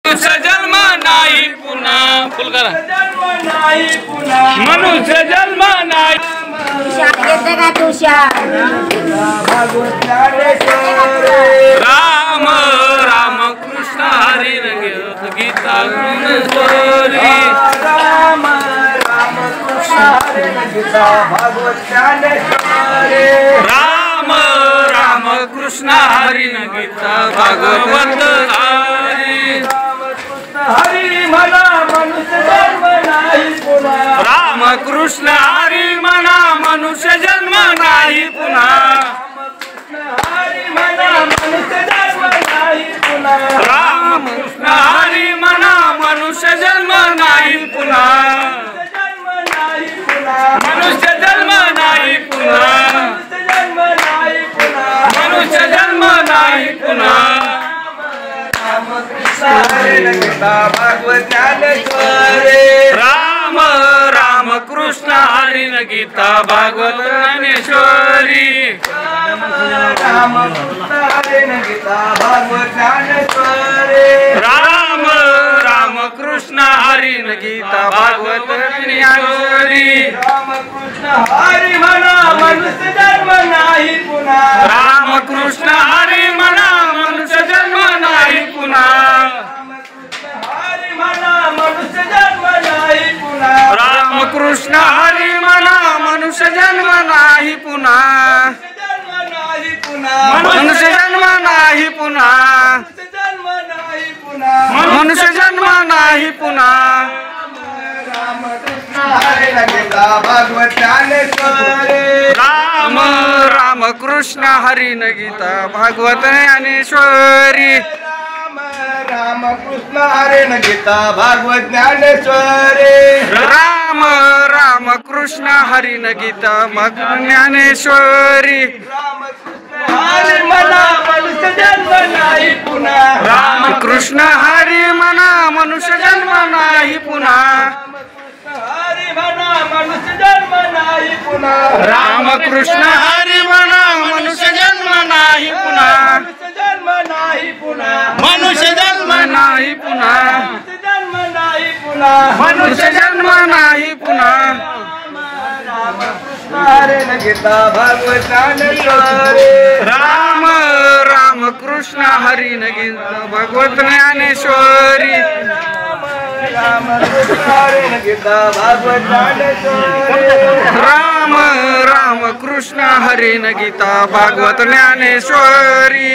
मनुष्य जन्म नाही पुन्हा फुल करा मनुष्य जन्म नाही राम राम कृष्ण हरी गीता राम राम कृष्ण हरी गीता भागवत ज्ञानेश्वरी राम राम कृष्ण हरी गीता भागवत हरी म्हणा मनुष्य जन्म नाही पुन्हा राम कृष्ण हरी म्हणा मनुष्य जन्म नाही पुन्हा हरी म्हणा मनुष्य जन्म नाही पुन्हा राम कृष्ण हरी म्हणा मनुष्य जन्म नाही पुन्हा मनुष्य जन्म नाही पुन्हा मनुष्य जन्म नाही पुन्हा भागवत ज्ञानेश्वरी राम राम कृष्ण हरी गीता भागवत ज्ञानेश्वरी राम कृष्ण हरी गीता भागवत ज्ञानेश्वरी राम राम कृष्ण हरी गीता भागवत ज्ञानेश्वरी राम कृष्ण हरी म्हणा मनुष्य जन्म नाही पुन्हा राम कृष्ण हरी म्हणा मनुष्य जन्म नाही पुन्हा हरी म्हणा मनुष्य जन्म नाही पुन्हा राम कृष्ण हरी म्हणा मनुष्य जन्म नाही पुन्हा जन्म नाही पुन्हा मनुष्य जन्म नाही पुन्हा जन्म नाही पुन्हा मनुष्य जन्म नाही पुन्हा राम कृष्ण हरी गीता भागवत ज्ञानेश्वरी राम राम कृष्ण हरी गीता भागवत ज्ञानेश्वरी राम कृष्ण हरी गीता भागवत ज्ञानेश्वरी राम राम कृष्ण हरी गीता भागवत ज्ञानेश्वरी हरी म्हणा मनुष्य जन्म नाही पुन्हा राम कृष्ण हरी म्हणा मनुष्य जन्म नाही पुन्हा हरी म्हणा मनुष्य जन्म नाही पुन्हा राम कृष्ण हरी म्हणा मनुष्य जन्म नाही पुन्हा जन्म नाही पुन्हा मनुष्य जन्म नाही पुन्हा जन्म नाही पुन्हा मनुष्य जन्म नाही पुन्हा हरी गीता भागवत ज्ञानेश्वरी राम राम कृष्ण हरी गीता भागवत ज्ञानेश्वरी राम कृष्ण हरी गीता भागवत ज्ञानेश्वरी राम राम कृष्ण हरी गीता भागवत ज्ञानेश्वरी